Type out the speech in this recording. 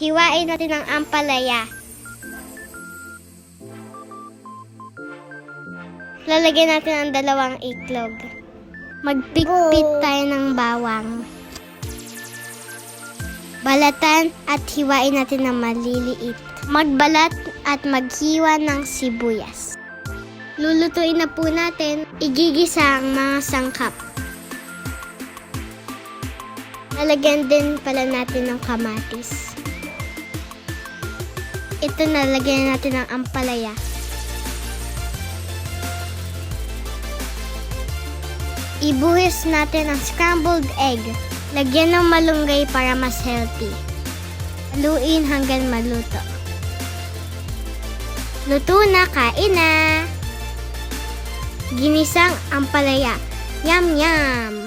Hiwain natin ang ampalaya. Lalagyan natin ang 2 itlog. Magpikpit tayo ng bawang. Balatan at hiwain natin ng maliliit. Magbalat at maghiwa ng sibuyas. Lulutuin na po natin. Igigisa ang mga sangkap. Lalagyan din pala natin ng kamatis. Ito na, lagyan natin ng ampalaya. Ibuhis natin ang scrambled egg. Lagyan ng malunggay para mas healthy. Haluin hanggang maluto. Luto na, kain na! Ginisang ampalaya. Yum, yum!